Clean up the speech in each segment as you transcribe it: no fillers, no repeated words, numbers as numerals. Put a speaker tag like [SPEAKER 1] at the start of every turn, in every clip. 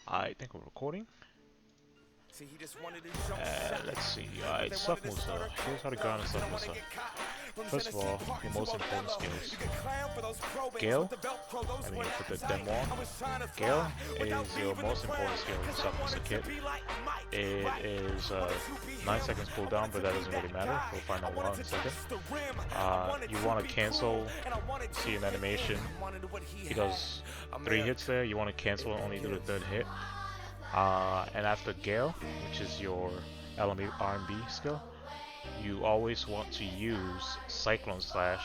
[SPEAKER 1] I think we're recording. Let's see. Succ musa. Here's how to grind a Succ musa. First of all, your most important skills. Gale, I mean you put the demo on. Gale is your most important skill in Succ musa kit. It is 9 seconds cooldown, but that doesn't really matter. We'll find out why in a second. You want to cancel, see an animation. He does 3 hits there. You want to cancel and only do the 3rd hit. And after Gale, which is your LMB R&B skill, you always want to use Cyclone Slash,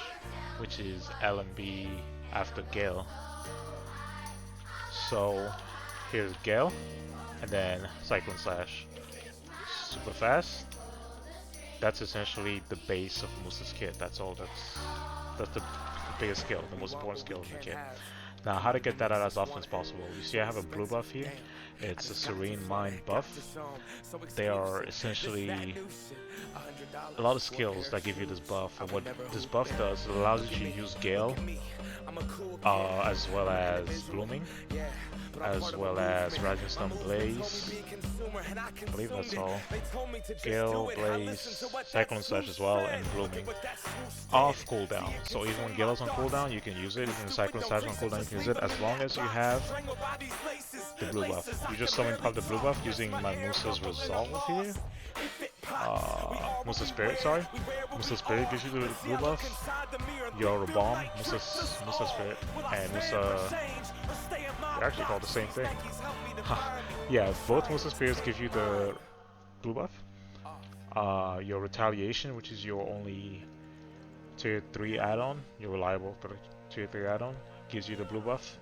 [SPEAKER 1] which is LMB after Gale. So here's Gale, and then Cyclone Slash. Super fast. That's essentially the base of Musa's kit. That's all. That's the biggest skill, the most important skill in the kit. Now, how to get that out as often as possible? You see I have a blue buff here. It's a Serene Mind buff. They are essentially a lot of skills that give you this buff, and what this buff does, it allows you to use Gale, as well as Blooming, as well as Rising Stone Blaze. I believe that's all. Gale, Blaze, Cyclone Slash as well, and Blooming. Off cooldown. So even when Gale's on cooldown, you can use it. Even when Cyclone Slash on cooldown, you can use it. As long as you have the blue buff. You just summon up the blue buff using my Musa's Resolve here. Musa Spirit, sorry. Musa Spirit gives you the blue buff. Your Bomb, Musa Spirit, and Musa... They're actually called the same thing. Yeah, both Musa Spirits give you the blue buff. Your Retaliation, which is your only tier 3 add-on, your reliable tier 3 add-on, gives you the blue buff.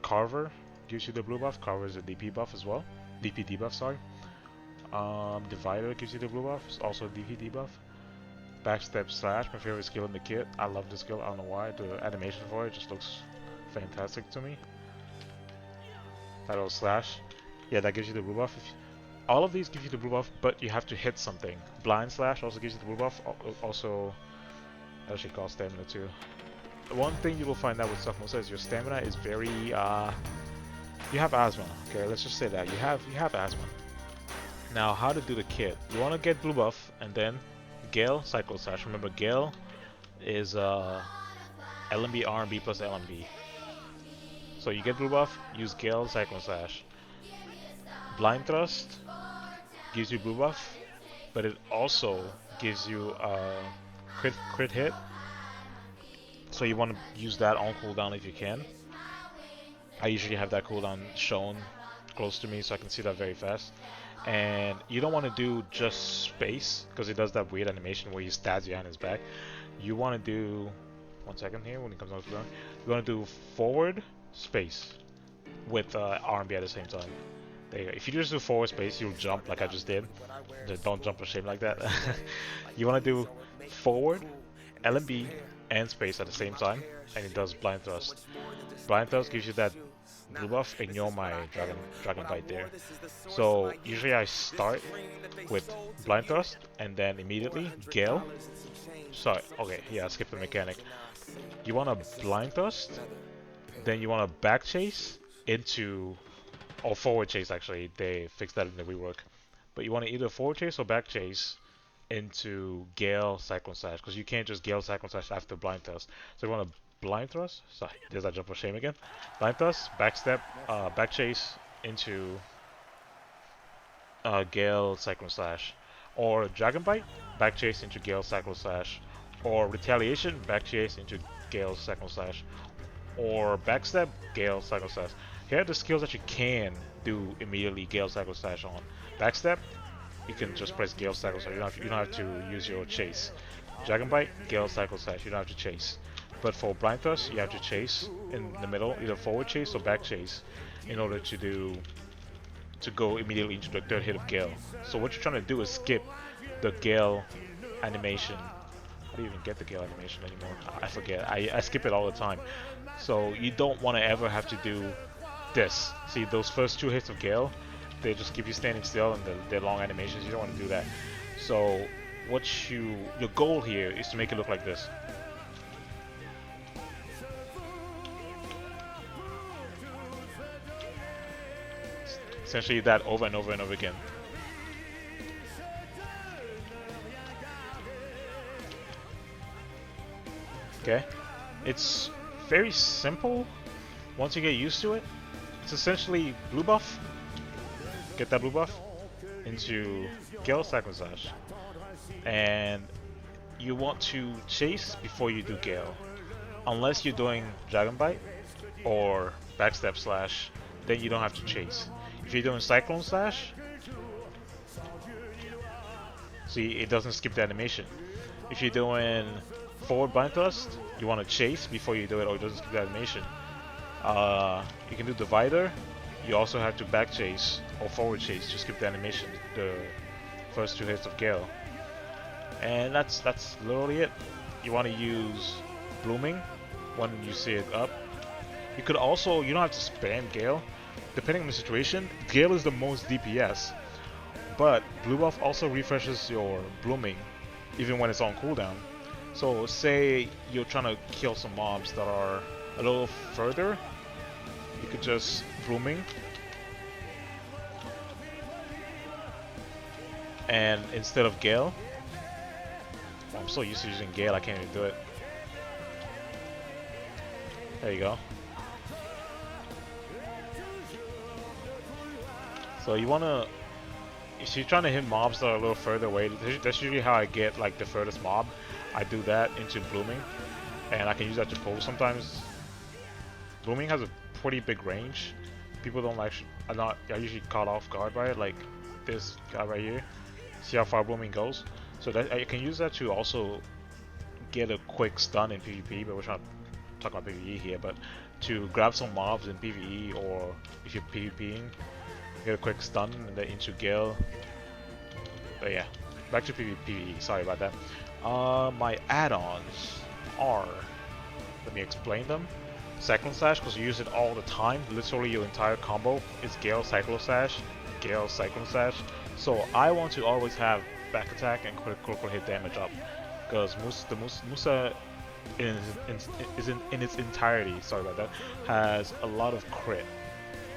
[SPEAKER 1] Carver gives you the blue buff. Carver is a DP buff as well. DP debuff, sorry. Divider gives you the blue buff, it's also a DP debuff. Backstep Slash, my favorite skill in the kit. I love this skill, I don't know why. The animation for it just looks fantastic to me. Title Slash, yeah, that gives you the blue buff. All of these give you the blue buff, but you have to hit something. Blind Slash also gives you the blue buff, also actually costs stamina too. One thing you will find out with Succ musa is your stamina is very, you have asthma, okay, let's just say that, you have asthma. Now, how to do the kit. You want to get blue buff, and then Gale, Cyclone Slash. Remember, Gale is LMB, R&B plus LMB. So you get blue buff, use Gale, Cyclone Slash. Blind Thrust gives you blue buff, but it also gives you crit hit. So you want to use that on cooldown if you can. I usually have that cooldown shown close to me so I can see that very fast. And you don't want to do just space because it does that weird animation where he stabs you behind his back. You want to do, 1 second here when it comes out to cooldown, you want to do forward space with R&B at the same time. There you go. If you just do forward space, you'll jump like I just did. Just don't jump a shame like that. You want to do forward, LMB, and space at the same time, and it does blind thrust. Blind thrust gives you that blue buff. Ignore my dragon bite there. So usually I start with blind thrust and then immediately Gale. Sorry, okay, yeah, I skipped the mechanic. You want to blind thrust, then you want to back chase into, or forward chase actually. They fixed that in the rework. But you want to either forward chase or back chase into Gale, Cyclone Slash, because you can't just Gale, Cyclone Slash after blind thrust. So you want to blind thrust. Sorry, there's that jump for shame again. Blind thrust, backstep, back chase into Gale, Cyclone Slash, or Dragon Bite, back chase into Gale, Cyclone Slash, or Retaliation, back chase into Gale, Cyclone Slash, or backstep, Gale, Cyclone Slash. Here are the skills that you can do immediately Gale, Cyclone Slash on. Backstep, you can just press Gale, Cyclone Slash. You don't have to use your chase. Dragon Bite, Gale, Cyclone Slash. You don't have to chase. But for blind thrust, you have to chase in the middle, either forward chase or back chase, in order to go immediately into the 3rd hit of Gale. So what you're trying to do is skip the Gale animation. How do you even get the Gale animation anymore? I forget. I skip it all the time. So you don't want to ever have to do this. See, those first 2 hits of Gale, they just keep you standing still, and they're long animations. You don't want to do that. So your goal here is to make it look like this. Essentially that over and over and over again. Okay, it's very simple once you get used to it. It's essentially blue buff, get that blue buff into Gale Cyclone Slash, and you want to chase before you do Gale, unless you're doing Dragon Bite or Backstep Slash, then you don't have to chase. If you're doing Cyclone Slash, see, it doesn't skip the animation. If you're doing forward bind thrust, you want to chase before you do it, or it doesn't skip the animation. You can do divider. You also have to back chase or forward chase to skip the animation, the first 2 hits of Gale. And that's literally it. You want to use blooming when you see it up. You could also, you don't have to spam Gale. Depending on the situation, Gale is the most DPS, but blue buff also refreshes your blooming even when it's on cooldown. So say you're trying to kill some mobs that are a little further, you could just blooming, and instead of Gale, I'm so used to using Gale I can't even do it. There you go. So you wanna, if you're trying to hit mobs that are a little further away, that's usually how I get like the furthest mob. I do that into blooming, and I can use that to pull sometimes. Blooming has a pretty big range. People don't like, I usually caught off guard by it, like this guy right here. See how far blooming goes? So that I can use that to also get a quick stun in PvP, but we're trying to talk about PvE here, but to grab some mobs in PvE, or if you're PvPing, get a quick stun and then into Gale. But yeah, back to PvE, sorry about that. My add-ons are, let me explain them. Cyclone Slash, because you use it all the time. Literally your entire combo is Gale Cyclone Slash, Gale Cyclone Slash. So I want to always have back attack and critical hit damage up, because Musa in its entirety, sorry about that, has a lot of crit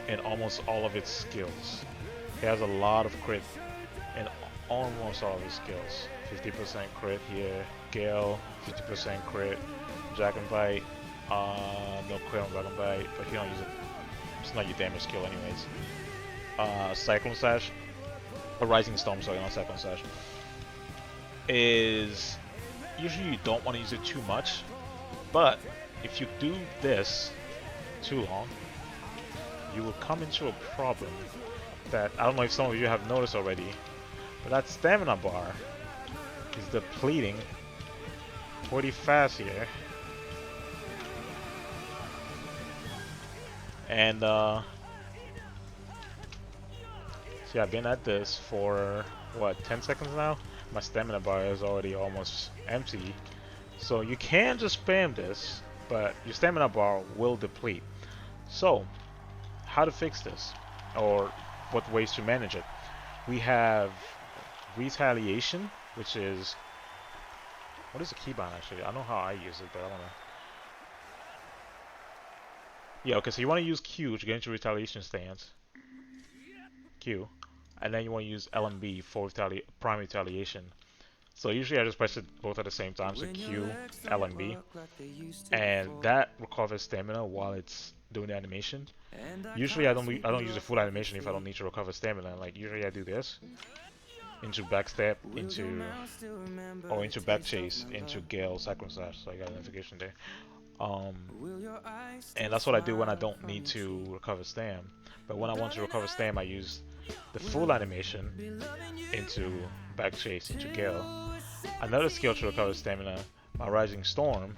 [SPEAKER 1] in almost all of its skills. He has a lot of crit in almost all of his skills. 50% crit here, Gale, 50% crit, Dragon Bite, no crit on Dragon Bite, but you don't use it, it's not your damage skill anyways. Cyclone Slash, or Rising Storm, sorry, not Cyclone Slash, is, usually you don't want to use it too much, but if you do this too long, you will come into a problem that, I don't know if some of you have noticed already, but that stamina bar is depleting pretty fast here. And see, I've been at this for what, 10 seconds now? My stamina bar is already almost empty. So you can just spam this, but your stamina bar will deplete. So how to fix this, or what ways to manage it? We have retaliation, which is, what is a keybind actually? I know how I use it, but I don't know. Yeah, okay, so you want to use Q to get into retaliation stance. Q. And then you want to use LMB for prime retaliation. So usually I just press it both at the same time, so Q, LMB. And that recovers stamina while it's doing the animation. Usually I don't use a full animation if I don't need to recover stamina. Like usually I do this. Into backstep, into back chase, into Gale Cyclone Slash. So I got a notification there. And that's what I do when I don't need to recover stam. But when I want to recover stam, I use the full animation into back chase, into Gale. Another skill to recover stamina, my Rising Storm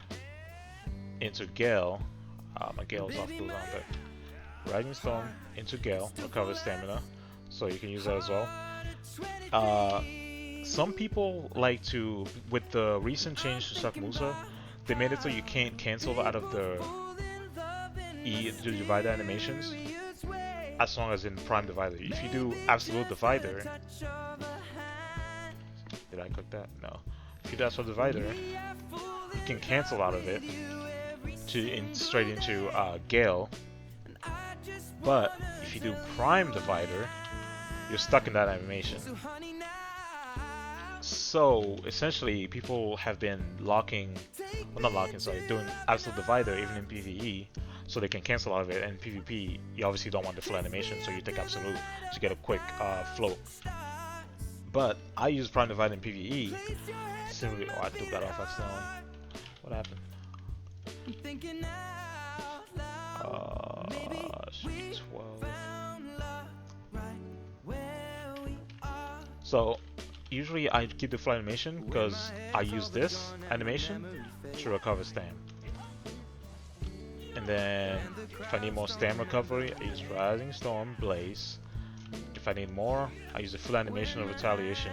[SPEAKER 1] into Gale. My Gale is off cooldown, but Rising Storm into Gale recovers stamina, so you can use that as well. Some people like to, with the recent change to Succ Musa, they made it so you can't cancel out of the divider animations as long as in prime divider. If you do absolute divider, did I click that? No. If you do absolute divider, you can cancel out of it to straight into Gale, But if you do Prime Divider, you're stuck in that animation. So essentially, people have been locking, well, not locking, sorry, doing Absolute Divider even in PvE, so they can cancel out of it. And PvP, you obviously don't want the full animation, so you take Absolute to get a quick float. But I use Prime Divider in PvE. Simply, oh, I took that off accidentally. What happened? Should be 12. So usually I keep the full animation because I use this animation to recover stam. And then if I need more stam recovery, I use Rising Storm, Blaze. If I need more, I use the full animation of Retaliation.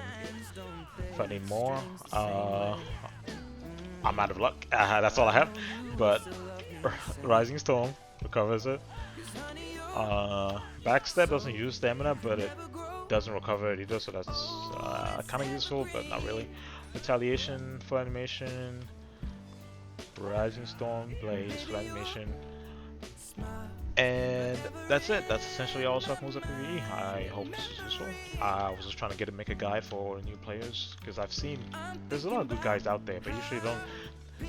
[SPEAKER 1] If I need more, I'm out of luck. That's all I have. But Rising Storm recovers it. Backstep doesn't use stamina, but it doesn't recover it either, so that's kind of useful, but not really. Retaliation, full animation. Rising Storm, Blaze, full animation. And that's it. That's essentially all Succ moves at PvE. I hope this is useful. I was just trying to make a guide for new players, because I've seen there's a lot of good guys out there, but usually don't.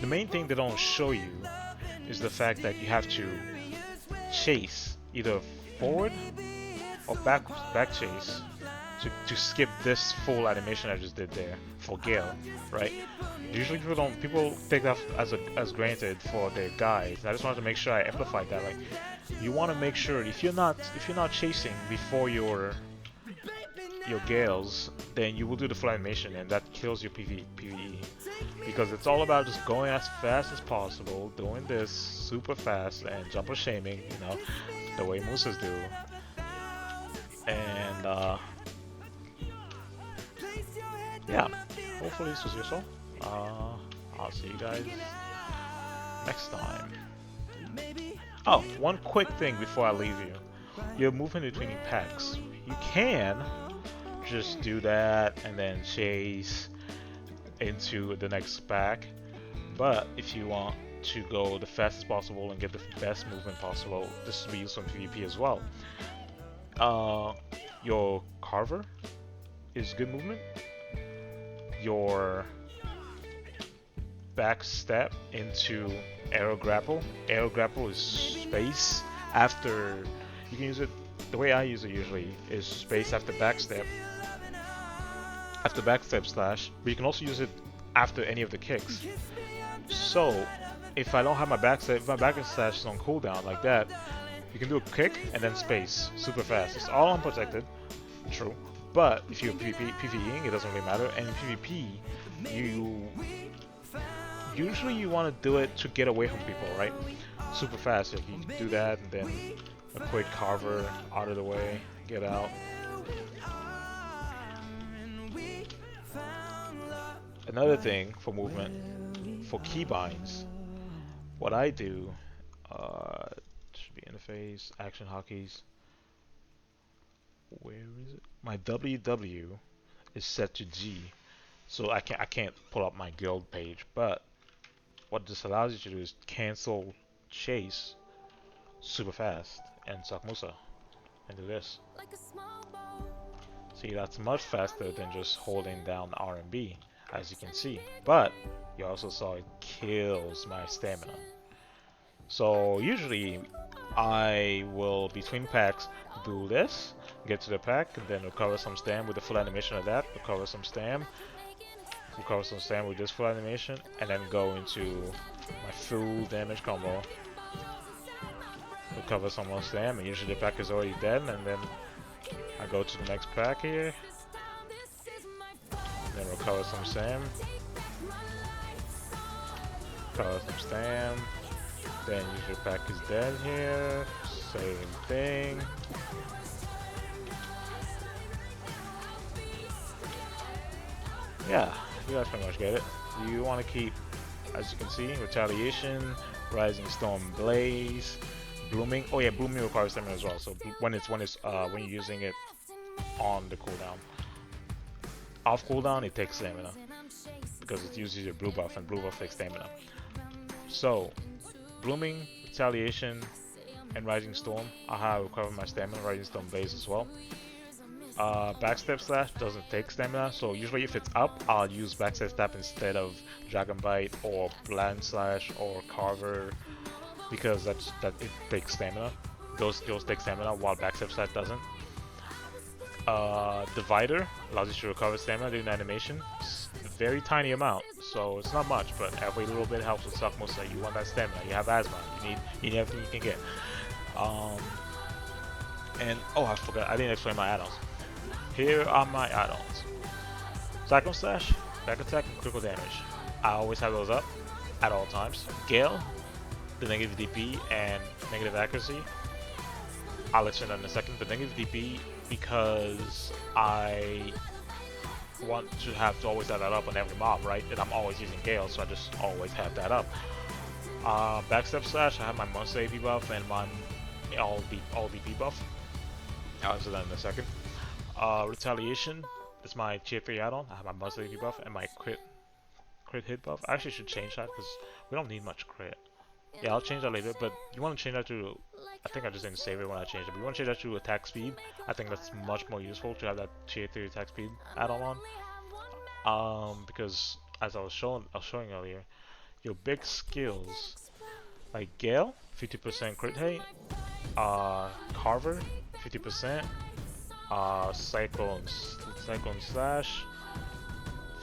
[SPEAKER 1] The main thing they don't show you is the fact that you have to chase either forward or back chase to skip this full animation I just did there for Gale, right? Usually people take that as granted for their guides. I just wanted to make sure I amplified that. Like, you want to make sure if you're not chasing before your Gales, then you will do the full animation, and that kills your PvE. Because it's all about just going as fast as possible, doing this super fast, and jumper shaming, you know, the way musas do. And yeah, hopefully this was useful. I'll see you guys next time. Oh, one quick thing before I leave you. You're moving between packs. You can just do that and then chase into the next pack. But if you want to go the fastest possible and get the best movement possible, this will be used on PvP as well. Your Carver is good movement. Your back step into Arrow Grapple. Arrow Grapple is space after, you can use it, the way I use it usually is space after backstep slash, but you can also use it after any of the kicks. So if I don't have my backstep, if my backstep slash is on cooldown like that, you can do a kick and then space super fast. It's all unprotected, true, but if you're PvEing, it doesn't really matter. And in PvP, usually you want to do it to get away from people, right? Super fast. If you do that and then a quick Carver out of the way, get out. Another thing for movement, for keybinds, what I do, should be interface, action hotkeys. Where is it? My WW is set to G, so I can't pull up my guild page. But what this allows you to do is cancel chase super fast and Succ musa and do this. See, that's much faster than just holding down R and B, as you can see. But you also saw it kills my stamina. So usually I will, between packs, do this, get to the pack, and then recover some stam with the full animation of that, recover some stam with this full animation, and then go into my full damage combo, recover some more stam, and usually the pack is already dead, and then I go to the next pack here, then recover some stam, recover some stam, then usually the pack is dead here, same thing. Yeah, you guys pretty much get it. You want to keep, as you can see, Retaliation, Rising Storm, Blaze, Blooming. Oh yeah, Blooming requires stamina as well. So when you're using it on the cooldown, off cooldown it takes stamina because it uses your blue buff, and blue buff takes stamina. So Blooming, Retaliation, and Rising Storm. I have recovered my stamina, Rising Storm base as well. Backstep slash doesn't take stamina, so usually if it's up, I'll use backstep step instead of Dragon Bite or Blind Slash or Carver because that it takes stamina. Those skills take stamina while backstep slash doesn't. Divider allows you to recover stamina during animation. It's a very tiny amount, so it's not much, but every little bit helps with Succ musa. You want that stamina. You have asthma. You need everything you can get. Um, and oh, I forgot. I didn't explain my add-ons. Here are my add-ons. Cyclone Slash, back attack, and critical damage. I always have those up at all times. Gale, the negative DP and negative accuracy. I'll explain that in a second. The negative DP because I want to always have that up on every mob, right? And I'm always using Gale, so I just always have that up. Backstep Slash, I have my Monster AP buff and my all DP buff. I'll answer that in a second. Retaliation is my tier 3 add-on. I have my Monster AP buff and my crit hit buff. I actually should change that because we don't need much crit. Yeah, I'll change that later, but you want to change that to, I think I just didn't save it when I changed it, but you want to change that to attack speed. I think that's much more useful to have that tier 3 attack speed add-on on. Because as I was showing earlier, your big skills, like Gale, 50% crit hit, Carver, 50%, Cyclone Slash,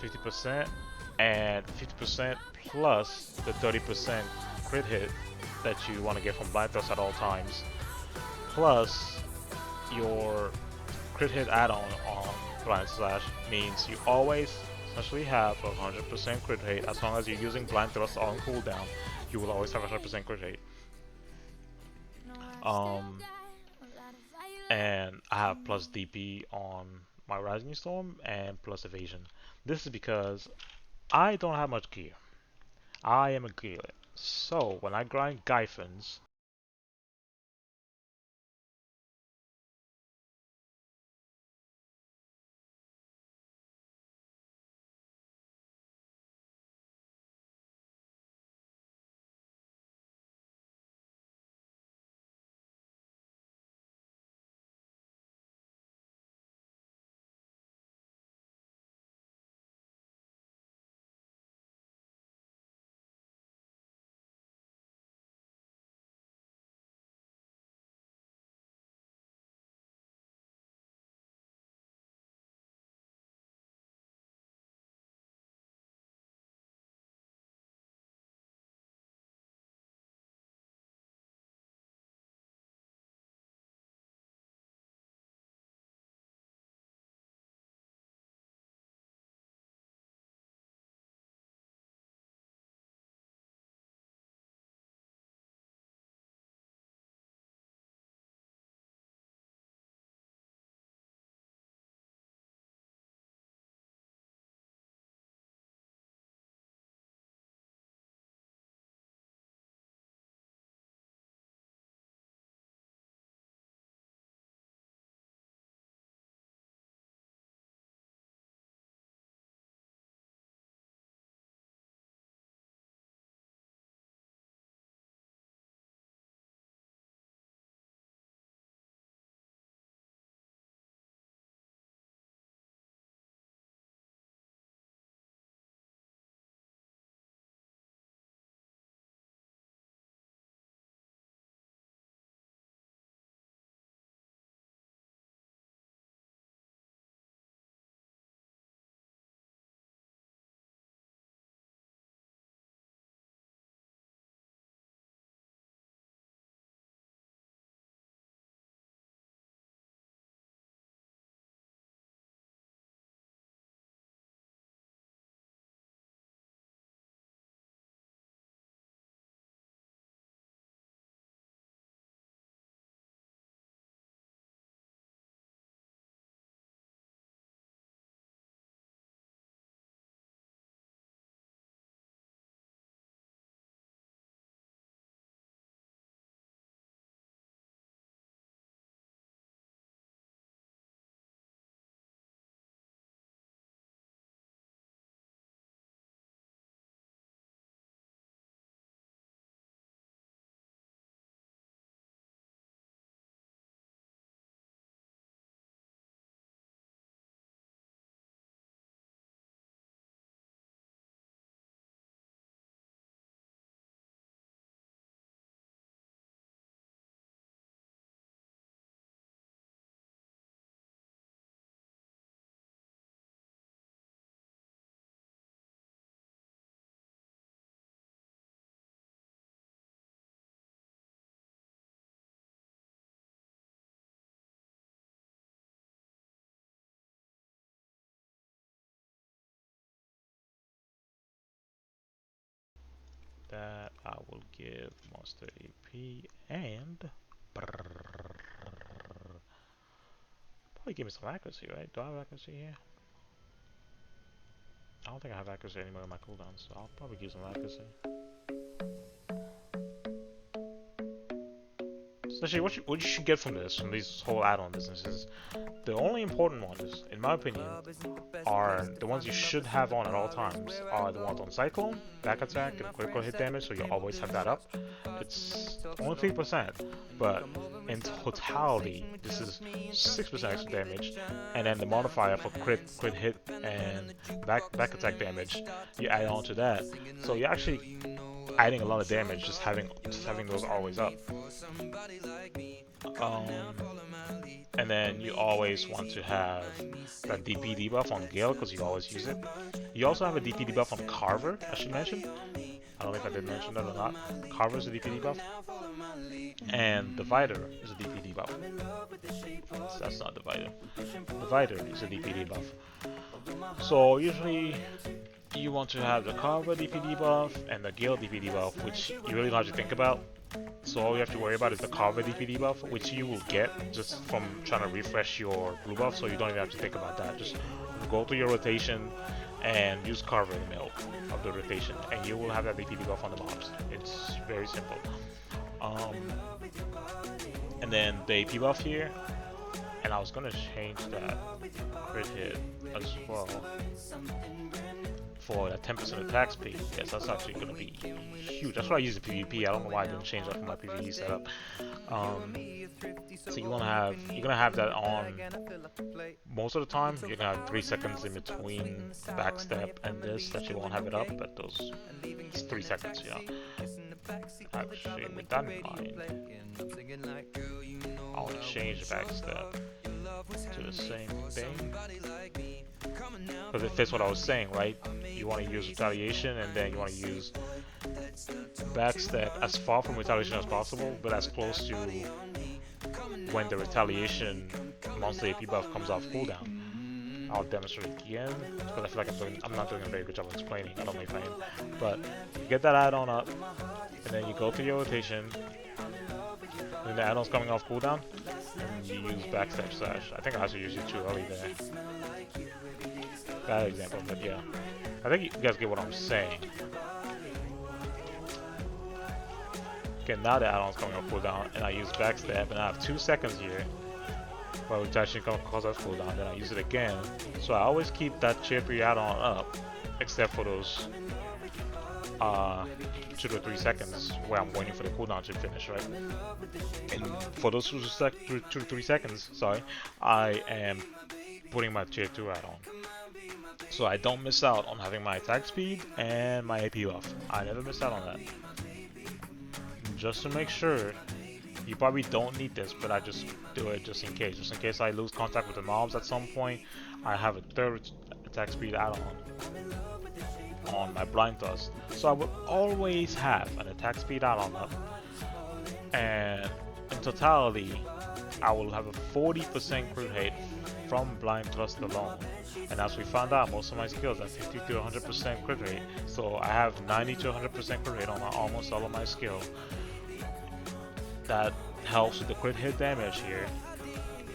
[SPEAKER 1] 50%, and 50% plus the 30% crit hit that you want to get from Blind Thrust at all times, plus your crit hit add-on on Blind Slash means you always essentially have 100% crit rate. As long as you're using Blind Thrust on cooldown, you will always have 100% crit rate. And I have plus DP on my Rising Storm and plus evasion. This is because I don't have much gear. I am a gearlet. So when I grind Gyphons, that. I will give monster AP and probably give me some accuracy, right? Do I have accuracy here? I don't think I have accuracy anymore in my cooldowns, so I'll probably give some accuracy. Essentially, what you should get from this, from these whole add-on businesses, the only important ones, in my opinion, are the ones you should have on at all times. Are the ones on Cyclone, back attack, and critical hit damage, so you always have that up. It's only 3%, but in totality, this is 6% extra damage, and then the modifier for crit hit and back attack damage, you add on to that. So you're actually adding a lot of damage just having those always up. Um, and then you always want to have that DP debuff on Gale because you always use it. You also have a DP debuff on Carver, I should mention. I don't know if I did mention that or not. Carver is a DP debuff. And Divider is a DP debuff. So that's not Divider. Divider is a DP debuff. So usually you want to have the Carver DP debuff and the Gale DP debuff, which you really don't have to think about. So all you have to worry about is the Carver DP debuff, which you will get just from trying to refresh your blue buff, so you don't even have to think about that. Just go through your rotation and use Carver in the middle of the rotation, and you will have that DP debuff on the mobs. It's very simple. And then the AP buff here, and I was gonna change that crit hit as well for that 10% attack speed. Yes, that's actually going to be huge. That's what I use in PvP. I don't know why I didn't change that for my PvE setup. So you're gonna have that on most of the time. You're gonna have 3 seconds in between backstep and this that you won't have it up, but those it's 3 seconds, you know. Actually, with that in mind, I'll change the backstep to the same thing. Because it fits what I was saying, right? You want to use retaliation, and then you want to use backstep as far from retaliation as possible, but as close to when the retaliation monster AP buff comes off cooldown. I'll demonstrate again because I feel like I'm not doing a very good job of explaining. I don't know if I am, but you get that add-on up, and then you go through your rotation. And the add-on's coming off cooldown, and you use backstep slash. I think I actually used it too early there. Bad example, but yeah. I think you guys get what I'm saying. Okay, now the add-on's coming off cooldown, and I use backstep, and I have 2 seconds here. Well, which actually cause that cooldown, then I use it again. So I always keep that tier 3 add-on up, except for those 2 to 3 seconds where I'm waiting for the cooldown to finish, right? And for those 2 to 3 seconds, sorry, I am putting my tier 2 add-on. So I don't miss out on having my attack speed and my AP buff. I never miss out on that. Just to make sure, you probably don't need this, but I just do it just in case. Just in case I lose contact with the mobs at some point, I have a 3rd attack speed add-on on my blind thrust. So I will always have an attack speed add-on up, and in totality I will have a 40% crit rate from blind thrust alone. And as we found out, most of my skills have 50 to 100% crit rate, so I have 90 to 100% crit rate on almost all of my skill. That helps with the crit hit damage here.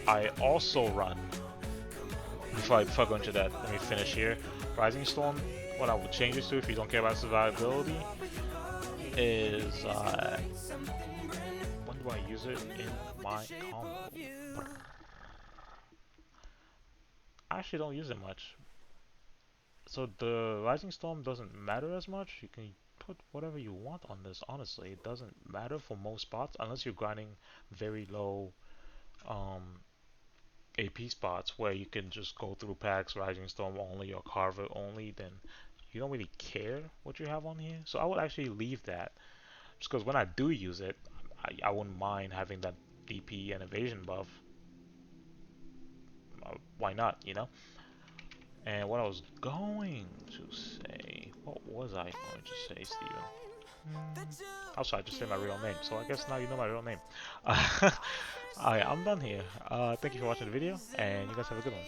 [SPEAKER 1] I also run, before I go into that, let me finish here. Rising Storm, what I would change it to if you don't care about survivability is when do I use it in my combo? I actually don't use it much. So the Rising Storm doesn't matter as much. You can put whatever you want on this, honestly. It doesn't matter for most spots unless you're grinding very low AP spots where you can just go through packs Rising Storm only or Carver only. Then you don't really care what you have on here. So I would actually leave that, just because when I do use it, I wouldn't mind having that DP and evasion buff. Why not, you know? And what I was going to say, what was I going to say, Steven? Also, I just said my real name, so I guess now you know my real name. Alright, I'm done here. Thank you for watching the video, and you guys have a good one.